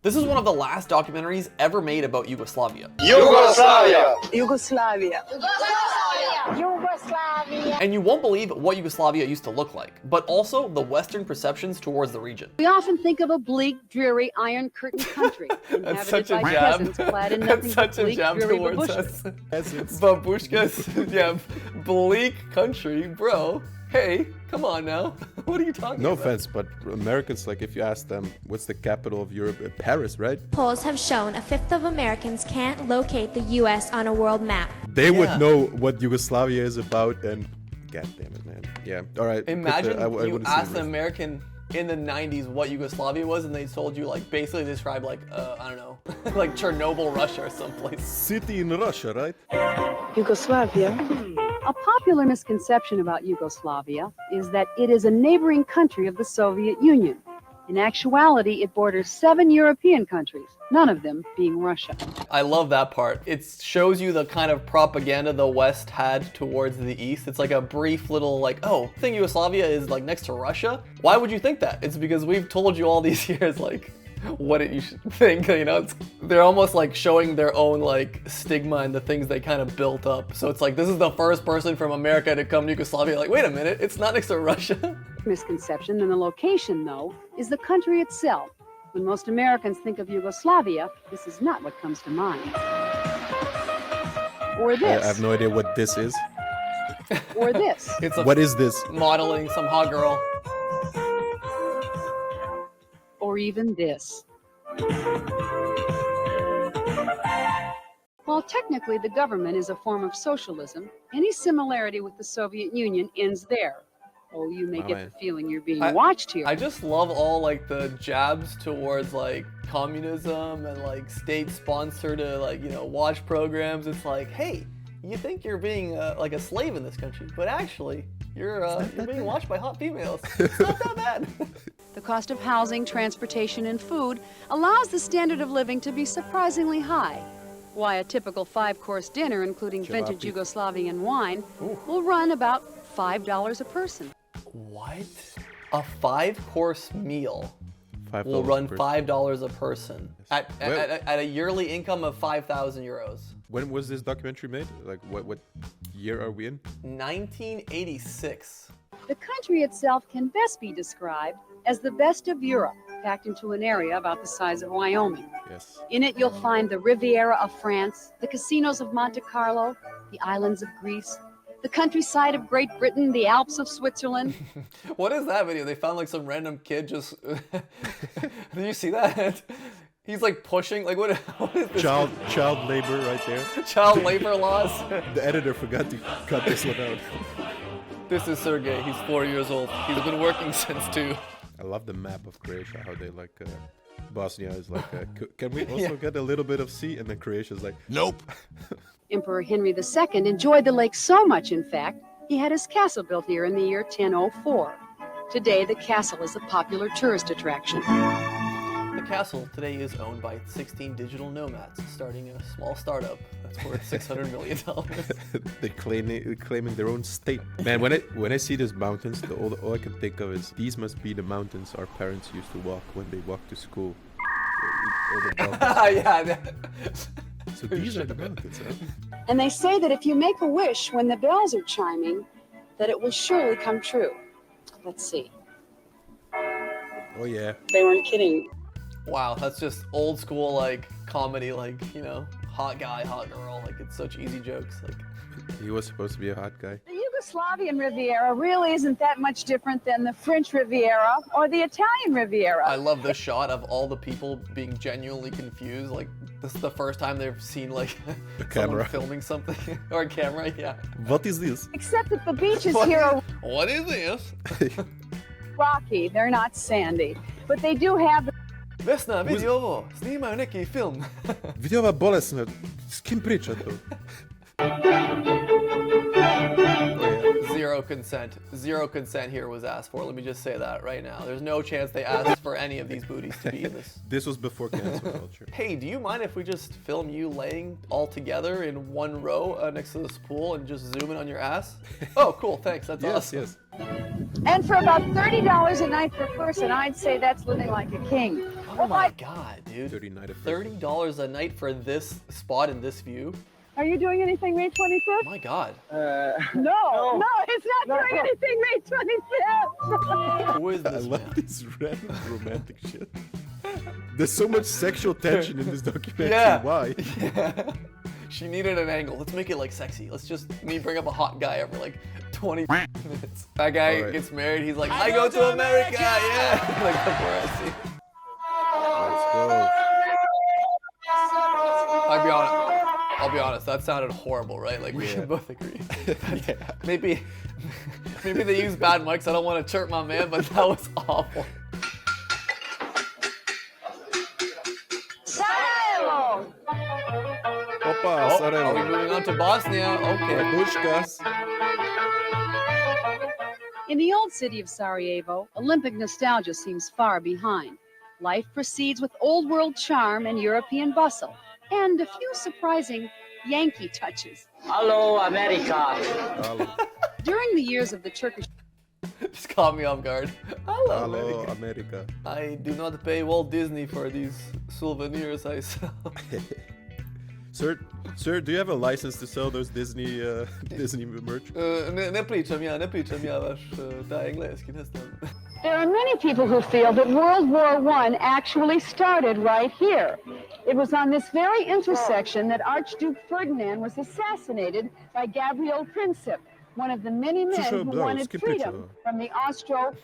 This is one of the last documentaries ever made about Yugoslavia. Yugoslavia! Yugoslavia. Yugoslavia. And you won't believe what Yugoslavia used to look like, but also the Western perceptions towards the region. We often think of a bleak, dreary, iron curtain country, That's such inhabited a by jab. peasants clad in nothing That's but such a bleak, jab dreary towards babushkas. us. Babushkas, yeah, bleak country, bro. Hey, come on now. What are you talking No about? offense, but Americans, like if you ask them, what's the capital of Europe? Paris, right? Polls have shown a fifth of Americans can't locate the U.S. on a world map. They would know what Yugoslavia is about, and god damn it, man. Yeah, all right. Imagine I you wouldn't say asked the an rest. American in the 90s what Yugoslavia was, and they told you, like, basically described, like, I don't know, like Chernobyl, Russia or someplace. City in Russia, right? Yugoslavia. A popular misconception about Yugoslavia is that it is a neighboring country of the Soviet Union. In actuality, it borders 7 European countries, none of them being Russia. I love that part. It shows you the kind of propaganda the West had towards the East. It's like a brief little, like, oh, I think Yugoslavia is, like, next to Russia? Why would you think that? It's because we've told you all these years, like, what you should think, you know? They're almost like showing their own like stigma and the things they kind of built up. So it's like, this is the first person from America to come to Yugoslavia. Like, wait a minute, it's not next to Russia. Misconception, and the location, though, is the country itself. When most Americans think of Yugoslavia, this is not what comes to mind. Or this. I have no idea what this is. Or this. What is this? Modeling some hot girl. Or even this. While technically the government is a form of socialism, any similarity with the Soviet Union ends there. Oh, you may get the feeling you're being watched here. I just love all like the jabs towards like communism and like state-sponsored like, you know, watch programs. It's like, hey, you think you're being like a slave in this country, but actually you're being watched by hot females. It's not that bad. The cost of housing, transportation, and food allows the standard of living to be surprisingly high. Why a typical 5-course dinner, including vintage Yugoslavian wine, will run about $5 a person. What? A 5-course meal will run $5 a person at a yearly income of 5,000 euros. When was this documentary made? Like what year are we in? 1986. The country itself can best be described as the best of Europe, packed into an area about the size of Wyoming. Yes. In it, you'll find the Riviera of France, the casinos of Monte Carlo, the islands of Greece, the countryside of Great Britain, the Alps of Switzerland. What is that video? They found like some random kid just... Did you see that? He's like pushing, like what is this? Child labor right there. Child labor laws. The editor forgot to cut this one out. This is Sergey. He's 4 years old. He's been working since 2. I love the map of Croatia, how they like Bosnia is like, can we also get a little bit of sea? And then Croatia's like, nope. Emperor Henry II enjoyed the lake so much, in fact, he had his castle built here in the year 1004. Today, the castle is a popular tourist attraction. The castle today is owned by 16 digital nomads, starting a small startup that's worth $600 million. They're claiming their own state. Man, when I see these mountains, all I can think of is these must be the mountains our parents used to walk when they walked to school. Yeah. So these are the mountains, huh? And they say that if you make a wish when the bells are chiming, that it will surely come true. Let's see. Oh yeah. They weren't kidding. Wow, that's just old school like comedy, like, you know, hot guy, hot girl, like it's such easy jokes. Like he was supposed to be a hot guy. The Yugoslavian Riviera really isn't that much different than the French Riviera or the Italian Riviera. I love the shot of all the people being genuinely confused. Like this is the first time they've seen like a camera filming something or a camera. Yeah. What is this? Except that the beaches here are What is this? rocky. They're not sandy, but they do have. Vesna, vidi ovo, snimaju neki film. Vidi ova bolesna, s kim priča to? Zero consent here was asked for. Let me just say that right now. There's no chance they asked for any of these booties to be in this. This was before cancel culture. Hey, do you mind if we just film you laying all together in one row next to this pool and just zoom in on your ass? Oh, cool, thanks, that's awesome. Yes. And for about $30 a night per person, I'd say that's living like a king. Oh my god, dude. 30 night of $30 a night for this spot and this view? Are you doing anything May 25th? Oh my god. No, it's not doing anything May 25th. Who is I this love man? this random romantic shit. There's so much sexual tension in this documentary. Yeah. Why? Yeah. She needed an angle. Let's make it like sexy. Let's just me bring up a hot guy every like 20 minutes. That guy All right. gets married. He's like, I go to America. Yeah. Like that's where I see. Let's go. I'll be honest. That sounded horrible, right? Like we Yeah. can both agree. Yeah. Maybe they use bad mics. I don't want to chirp my man, but that was awful. Sarajevo! Opa, Oh, are we Sarajevo. moving on to Bosnia? Okay. Babushkas. In the old city of Sarajevo, Olympic nostalgia seems far behind. Life proceeds with old world charm and European bustle, and a few surprising Yankee touches. Hello, America. During the years of the Turkish Just caught me off guard. Hello, Hello, America. America. I do not pay Walt Disney for these souvenirs I sell. Sir, do you have a license to sell those Disney Disney merch? Ne pričam ja vaš da engleski, ne znam. There are many people who feel that World War I actually started right here. It was on this very intersection that Archduke Ferdinand was assassinated by Gabriel Princip, one of the many men who wanted freedom from the Austro...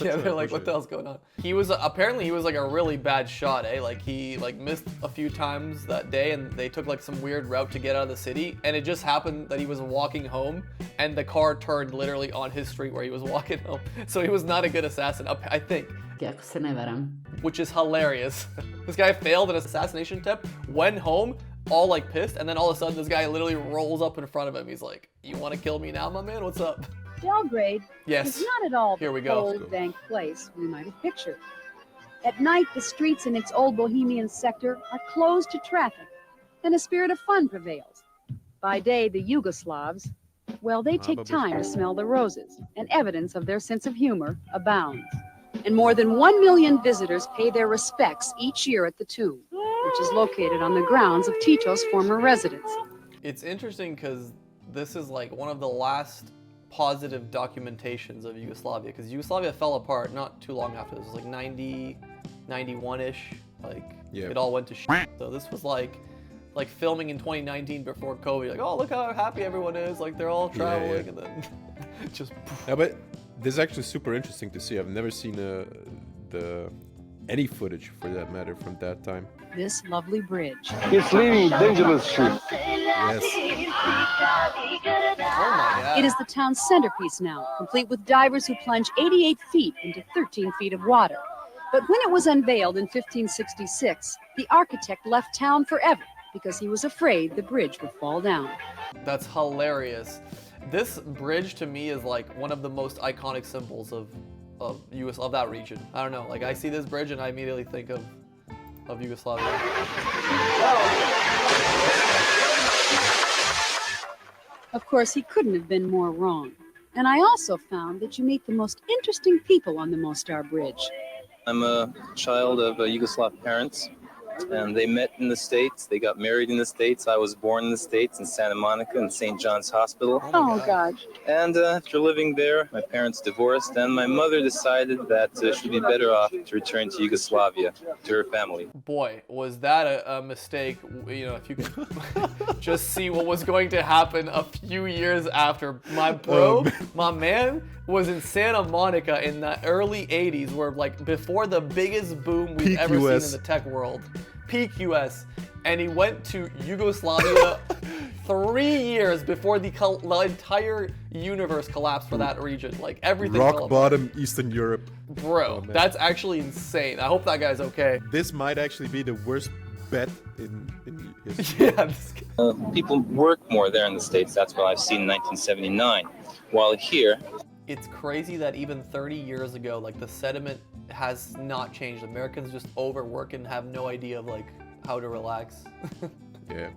Yeah, they're like, what the hell's going on? He was apparently he was like a really bad shot, eh? Like he like missed a few times that day, and they took like some weird route to get out of the city, and it just happened that he was walking home, and the car turned literally on his street where he was walking home. So he was not a good assassin, I think. Ako se ne varam. Which is hilarious. This guy failed an assassination attempt, went home, all like pissed, and then all of a sudden this guy literally rolls up in front of him. He's like, "You want to kill me now, my man? What's up?" Belgrade Yes. is not at all Here we the go. cold, dank place we might have pictured. At night, the streets in its old Bohemian sector are closed to traffic, and a spirit of fun prevails. By day, the Yugoslavs, well, they take time to smell the roses, and evidence of their sense of humor abounds. And more than 1 million visitors pay their respects each year at the tomb, which is located on the grounds of Tito's former residence. It's interesting because this is like one of the last positive documentations of Yugoslavia, because Yugoslavia fell apart not too long after this. It was like 90, 91-ish. Like Yeah. it all went to shit. So this was like filming in 2019 before COVID. Like, oh, look how happy everyone is. Like they're all traveling, and then just. Yeah, but this is actually super interesting to see. I've never seen any footage, for that matter, from that time. This lovely bridge. It's leaving dangerously. Yes. Oh my god. It is the town's centerpiece now, complete with divers who plunge 88 feet into 13 feet of water. But when it was unveiled in 1566, the architect left town forever because he was afraid the bridge would fall down. That's hilarious. This bridge to me is like one of the most iconic symbols of that region. I don't know. Like I see this bridge and I immediately think of Yugoslavia. Of course, he couldn't have been more wrong. And I also found that you meet the most interesting people on the Mostar Bridge. I'm a child of Yugoslav parents, and they met in the States. They got married in the States. I was born in the States in Santa Monica in St. John's Hospital. Oh, gosh. And after living there, my parents divorced, and my mother decided that she'd be better off to return to Yugoslavia, to her family. Boy, was that a mistake. You know, if you could just see what was going to happen a few years after. My man was in Santa Monica in the early 80s, where like before the biggest boom we've Peak ever US. seen in the tech world. Peak US. And he went to Yugoslavia 3 years before the entire universe collapsed for that region. Like everything fell Rock apart. bottom, Eastern Europe. Bro, Oh, man. that's actually insane. I hope that guy's okay. This might actually be the worst bet in history. Yeah, People work more there in the States. That's what I've seen in 1979. While here, it's crazy that even 30 years ago, like the sentiment has not changed. Americans just overwork and have no idea of like how to relax. Yeah.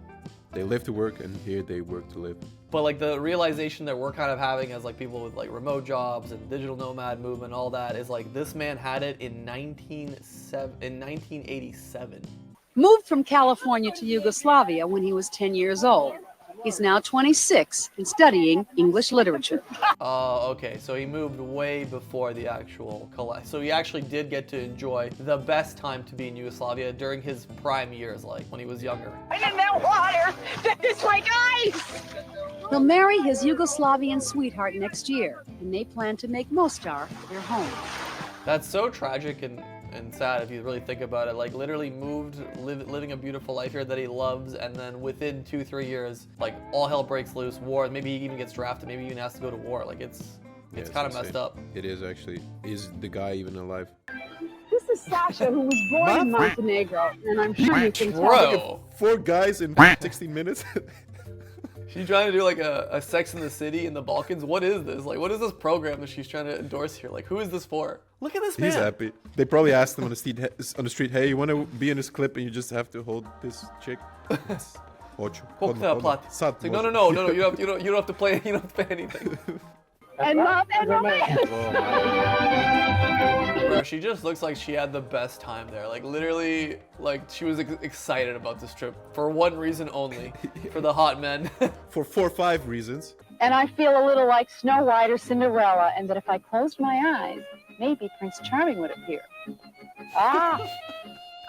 They live to work, and here they work to live. But like the realization that we're kind of having as like people with like remote jobs and digital nomad movement, all that is like this man had it in 1987. Moved from California to Yugoslavia when he was 10 years old. He's now 26 and studying English literature. Oh, okay. So he moved way before the actual collapse. So he actually did get to enjoy the best time to be in Yugoslavia during his prime years, like when he was younger. And in that water, it's like ice! He'll marry his Yugoslavian sweetheart next year, and they plan to make Mostar their home. That's so tragic and sad if you really think about it. Like literally moved, living a beautiful life here that he loves, and then within 2-3 years, like all hell breaks loose, war, maybe he even gets drafted, maybe he even has to go to war. Like it's kind of messed up. It is actually. Is the guy even alive? This is Sasha, who was born in Montenegro, and I'm sure you can tell. Bro, 4 guys in 16 minutes? she's trying to do like a Sex in the City in the Balkans. What is this? Like, what is this program that she's trying to endorse here? Like, who is this for? Look at this man. He's happy. They probably asked him on the street, hey, you want to be in this clip, and you just have to hold this chick. Ocho. Hold on. It's like, no. You don't have to play. You don't have to pay anything. And love and romance. Bro, she just looks like she had the best time there. Like literally, like she was excited about this trip for one reason only, for the hot men. For 4 or 5 reasons. And I feel a little like Snow White or Cinderella, and that if I closed my eyes, maybe Prince Charming would appear. Ah,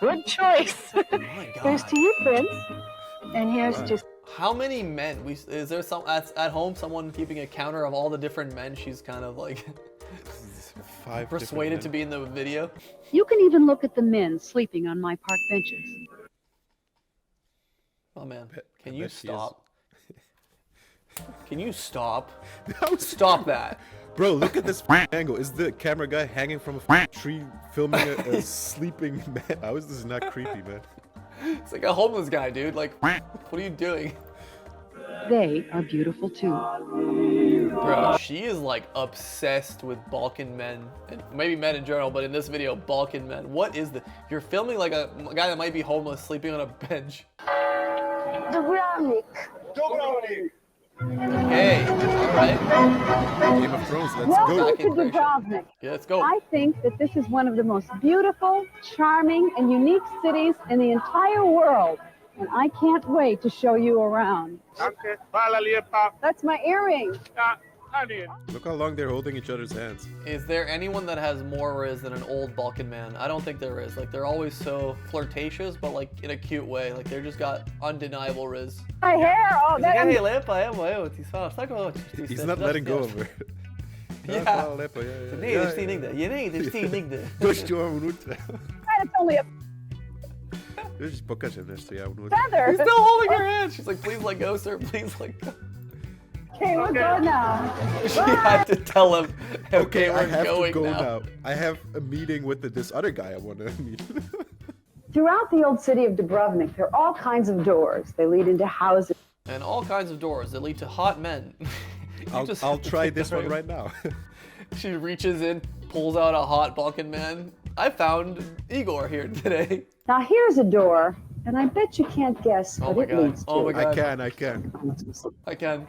good choice. Oh my God. Here's to you, Prince. And here's just... How many men? Is there some at home someone keeping a counter of all the different men she's kind of like 5 persuaded to be in the video? You can even look at the men sleeping on my park benches. Oh man, I can you bet she stop? Can you stop? That was- Stop that. Bro, look at this angle. Is the camera guy hanging from a tree filming a sleeping man? How is this not creepy, man? It's like a homeless guy, dude. Like, what are you doing? They are beautiful too. Bro, she is like obsessed with Balkan men, and maybe men in general, but in this video, Balkan men. What is this? You're filming like a guy that might be homeless sleeping on a bench. Dubrovnik. Hey, alright. Game of Thrones, let's Welcome go. to Dubrovnik. Yeah, let's go. I think that this is one of the most beautiful, charming, and unique cities in the entire world. And I can't wait to show you around. Okay, hvala lijepa. That's my earring. Look how long they're holding each other's hands. Is there anyone that has more riz than an old Balkan man? I don't think there is. Like, they're always so flirtatious, but like in a cute way. Like, they're just got undeniable riz. My hair. Oh, He's like, that. "Hey, lepa, evo, He's not letting go of her. Yeah. Nee, er is die nigde. Nee, er is die nigde. Dość ją unutra. It's only a Just pokażę nešto ja unutra. feather. He's still holding her hand. She's like, please let go, sir. Please let go. Okay, we're good now. She had to tell him, okay, I we're have going to go now. I have a meeting with this other guy I want to meet. Throughout the old city of Dubrovnik, there are all kinds of doors. They lead into houses. And all kinds of doors that lead to hot men. I'll try this one right now. She reaches in, pulls out a hot Balkan man. I found Igor here today. Now here's a door, and I bet you can't guess Oh what my it God. leads to. Oh my God. I can. I can.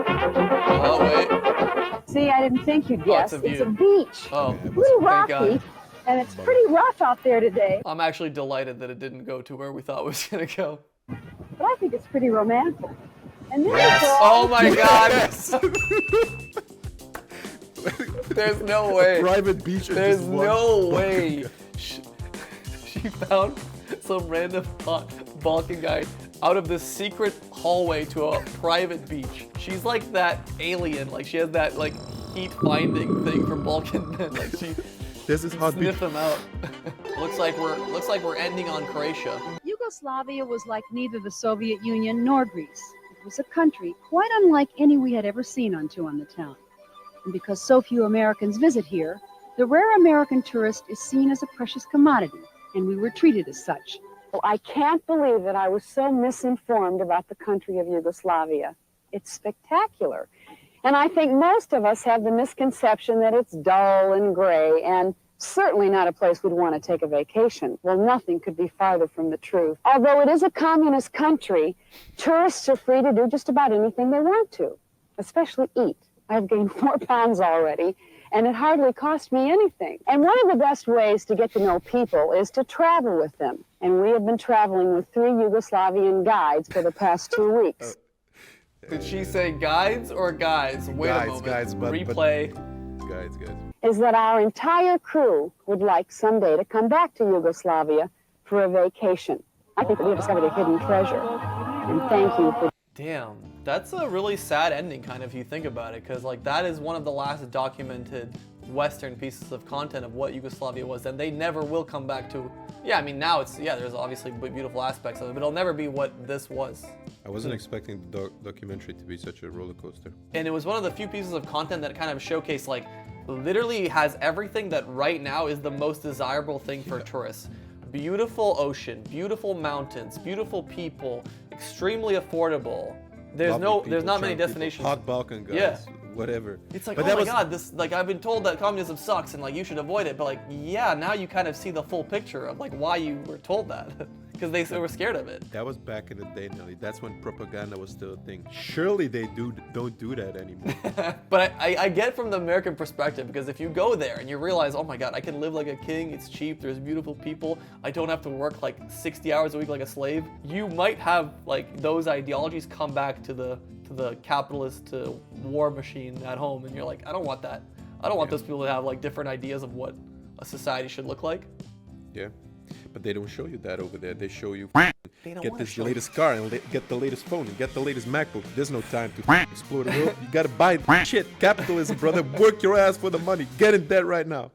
Oh, wait. See, I didn't think you'd Oh, guess. it's a It's a view. beach. Oh, Pretty thank rocky, God. and it's pretty rough out there today. I'm actually delighted that it didn't go to where we thought it was going to go. But I think it's pretty romantic. And then Oh my God. There's no way. Private beach. and There's just one- no way. She found some random Balkan guy out of this secret hallway to a private beach. She's like that alien. Like she has that like heat finding thing from Balkan men. Like she This is hot beach. sniff them out. looks like we're ending on Croatia. Yugoslavia was like neither the Soviet Union nor Greece. It was a country quite unlike any we had ever seen on Two on the Town. And because so few Americans visit here, the rare American tourist is seen as a precious commodity, and we were treated as such. Well, I can't believe that I was so misinformed about the country of Yugoslavia. It's spectacular. And I think most of us have the misconception that it's dull and gray, and Certainly not a place we'd want to take a vacation. Well, nothing could be farther from the truth. Although it is a communist country, tourists are free to do just about anything they want to, especially eat. I've gained 4 pounds already, and it hardly cost me anything. And one of the best ways to get to know people is to travel with them. And we have been traveling with 3 Yugoslavian guides for the past 2 weeks. Did she say guides or guys? Wait a moment. Replay. Guys. Is that our entire crew would like someday to come back to Yugoslavia for a vacation. I think that we have discovered a hidden treasure. And thank you for... Damn, that's a really sad ending, kind of, if you think about it, because like that is one of the last documented Western pieces of content of what Yugoslavia was, and they never will come back to. Yeah, I mean now it's there's obviously beautiful aspects of it, but it'll never be what this was. I wasn't expecting the documentary to be such a roller coaster. And it was one of the few pieces of content that kind of showcased like literally has everything that right now is the most desirable thing for tourists. Beautiful ocean, beautiful mountains, beautiful people, extremely affordable. There's not many destinations. Hot Balkan guys. Yeah. Whatever. It's like, but oh my god, this, like, I've been told that communism sucks and like you should avoid it, but like, yeah, now you kind of see the full picture of like why you were told that. Because they were scared of it. That was back in the day, Nelly. That's when propaganda was still a thing. Surely they don't do that anymore. But I get from the American perspective, because if you go there and you realize, oh my god, I can live like a king, it's cheap, there's beautiful people, I don't have to work like 60 hours a week like a slave, you might have like those ideologies come back to the capitalist war machine at home, and you're like, I don't want that. I don't want those people to have like different ideas of what a society should look like. Yeah. But they don't show you that over there. They show you get this latest car and get the latest phone and get the latest MacBook. There's no time to explore the world. You gotta buy shit. Capitalism, brother. Work your ass for the money. Get in debt right now.